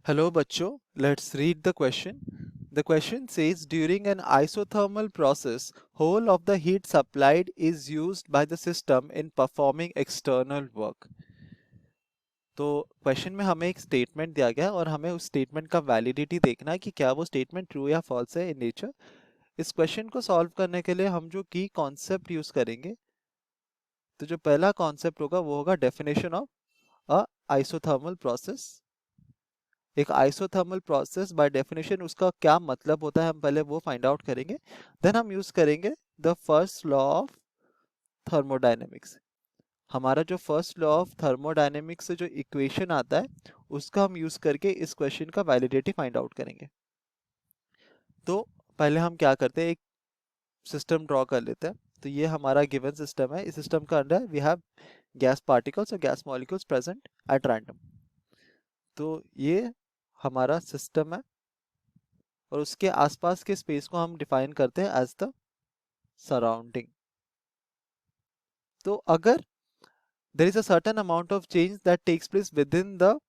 Hello बच्चों, let's read the question. The question says during an isothermal process, whole of the heat supplied is used by the system in performing external work. तो question में हमें एक statement दिया गया है और हमें उस स्टेटमेंट का वैलिडिटी देखना है कि क्या वो स्टेटमेंट ट्रू या फॉल्स है इन नेचर। इस क्वेश्चन को सॉल्व करने के लिए हम जो की कॉन्सेप्ट यूज करेंगे, तो जो पहला कॉन्सेप्ट होगा वो होगा definition of a isothermal process. एक आइसोथर्मल प्रोसेस बाय डेफिनेशन उसका क्या मतलब होता है हम पहले वो फाइंड आउट करेंगे। देन हम यूज करेंगे the first law of thermodynamics. हमारा जो फर्स्ट लॉ ऑफ थर्मोडायनेमिक्स से जो इक्वेशन आता है उसका हम यूज करके इस क्वेश्चन का वैलिडिटी फाइंड आउट करेंगे। तो पहले हम क्या करते हैं, एक सिस्टम ड्रॉ कर लेते हैं। तो ये हमारा गिवन सिस्टम है। इस सिस्टम का अंदर वी हैव गैस पार्टिकल्स और gas molecules present at random. तो ये हमारा सिस्टम है और उसके आसपास के स्पेस को हम डिफाइन करते हैं एज द सराउंडिंग। तो अगर there is a certain amount of change that takes place within the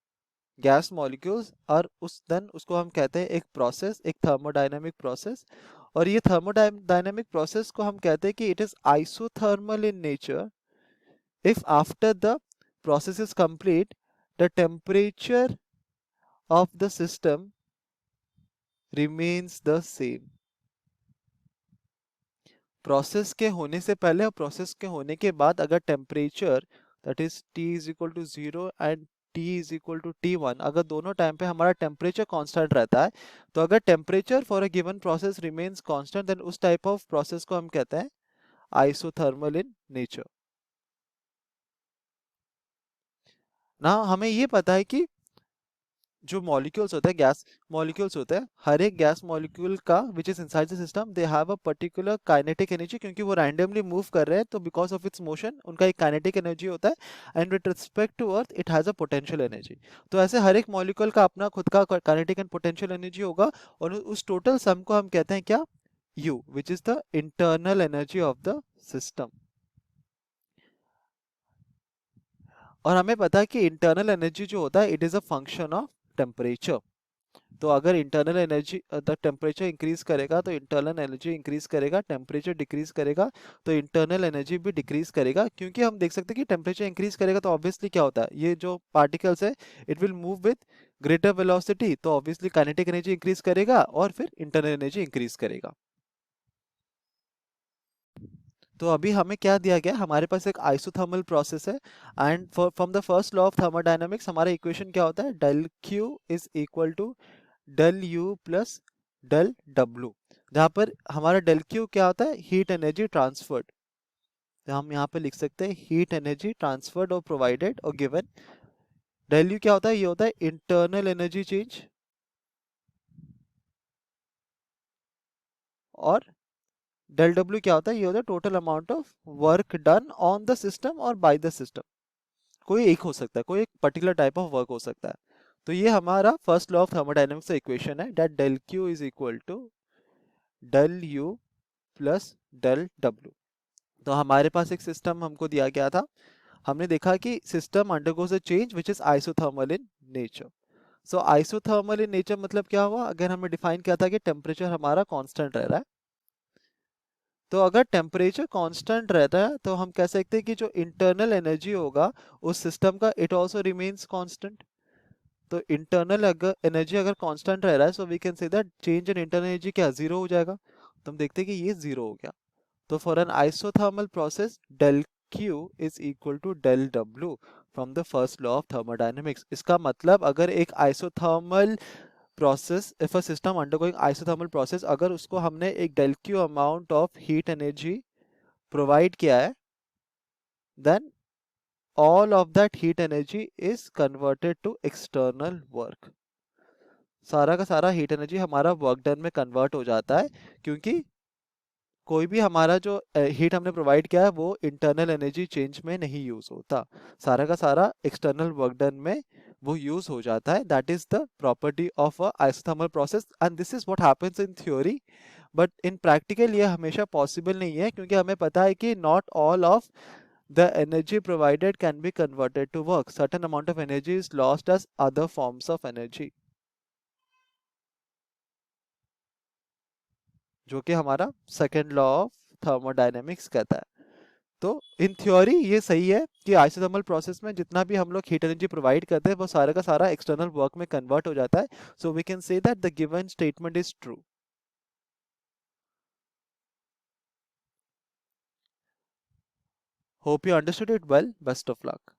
gas molecules और उस देन उसको हम कहते हैं एक प्रोसेस, एक थर्मोडायनेमिक प्रोसेस। और ये थर्मोडायनेमिक प्रोसेस को हम कहते हैं कि it is isothermal in nature if after the process is complete the temperature of the system remains the same। Process के होने से पहले और प्रोसेस के होने के बाद अगर temperature that is T is equal to 0 and T is equal to T1, अगर दोनों टाइम पे हमारा टेम्परेचर कांस्टेंट रहता है, तो अगर temperature for a given process remains constant then उस टाइप ऑफ प्रोसेस को हम कहते हैं आइसोथर्मल इन नेचर। ना हमें ये पता है कि जो मॉलिक्यूल्स होते हैं, गैस मॉलिक्यूल्स होते हैं, हर एक गैस मॉलिक्यूल का which is inside the system they have a particular kinetic energy, क्योंकि वो रैंडमली मूव कर रहे हैं तो बिकॉज ऑफ इट्स मोशन उनका एक काइनेटिक एनर्जी होता है and with respect to earth it has a potential energy. तो ऐसे हर एक मॉलिक्यूल का अपना खुद का काइनेटिक एंड पोटेंशियल एनर्जी होगा और उस टोटल सम को हम कहते हैं क्या, you, which is the internal energy of the system. और हमें पता है कि इंटरनल एनर्जी जो होता है it is a function of temperature. तो अगर internal energy the temperature increase करेगा तो इंटरनल एनर्जी इंक्रीज करेगा, टेम्परेचर डिक्रीज करेगा तो इंटरनल एनर्जी भी डिक्रीज करेगा। क्योंकि हम देख सकते हैं कि टेम्परेचर इंक्रीज करेगा तो ऑब्वियसली क्या होता है, ये जो पार्टिकल्स है it will move with greater velocity, तो ऑब्वियसली काइनेटिक एनर्जी इंक्रीज करेगा और फिर इंटरनल एनर्जी इंक्रीज करेगा। तो अभी हमें क्या दिया गया, हमारे पास एक आइसोथर्मल प्रोसेस है and from the first law of thermodynamics हमारा इक्वेशन क्या होता है, del Q is equal to del U plus del W. जहाँ पर हमारा डेल क्यू क्या होता है, हीट एनर्जी ट्रांसफर्ड। तो हम यहाँ पे लिख सकते हैं हीट एनर्जी ट्रांसफर्ड और प्रोवाइडेड और गिवन। डेल यू क्या होता है, ये होता है इंटरनल एनर्जी चेंज, और डेल डब्ल्यू क्या होता है, ये होता है total amount of work done on the system और बाय द सिस्टम। कोई एक हो सकता है, कोई एक पर्टिकुलर टाइप ऑफ वर्क हो सकता है। तो ये हमारा फर्स्ट लॉ ऑफ थर्मोडायनेमिक्स का इक्वेशन है, that del Q is equal to del U plus del W. तो हमारे पास एक सिस्टम हमको दिया गया था, हमने देखा कि system undergoes a change which is isothermal in nature. So isothermal in nature मतलब क्या हुआ, अगर हमें डिफाइन किया था कि टेम्परेचर हमारा कांस्टेंट रह रहा है, तो अगर टेम्परेचर कांस्टेंट रहता है तो हम कह सकते हैं कि जो इंटरनल एनर्जी होगा उस सिस्टम का इट आल्सो रिमेन्स कांस्टेंट। तो इंटरनल अगर एनर्जी अगर कांस्टेंट रह रहा है so we can say that change in internal energy क्या, जीरो हो जाएगा। तो हम देखते हैं कि ये जीरो हो गया। तो for an isothermal process del Q is equal to del W from the first law of thermodynamics. इसका मतलब अगर एक isothermal process, if a system undergoing isothermal process, अगर उसको हमने एक del Q amount of heat energy provide किया है, then all of that heat energy is converted to external work। सारा का सारा हीट एनर्जी हमारा वर्क डन में कन्वर्ट हो जाता है, क्योंकि कोई भी हमारा जो हीट हमने प्रोवाइड किया है वो इंटरनल एनर्जी चेंज में नहीं यूज होता, सारा का सारा एक्सटर्नल वर्क डन में वो यूज हो जाता है। That is the property of a isothermal process and this is what happens in theory, but in practical ये हमेशा पॉसिबल नहीं है, क्योंकि हमें पता है कि not all of the energy provided can be converted to work, certain amount of energy is lost as other forms of energy। जो कि हमारा सेकेंड लॉ ऑफ थर्मोडायनेमिक्स कहता है। तो इन थ्योरी ये सही है कि आइसोथर्मल प्रोसेस में जितना भी हम लोग हीट एनर्जी प्रोवाइड करते हैं वो सारा का सारा एक्सटर्नल वर्क में कन्वर्ट हो जाता है। So we can say that the given statement is true. Hope you understood it well, best of luck.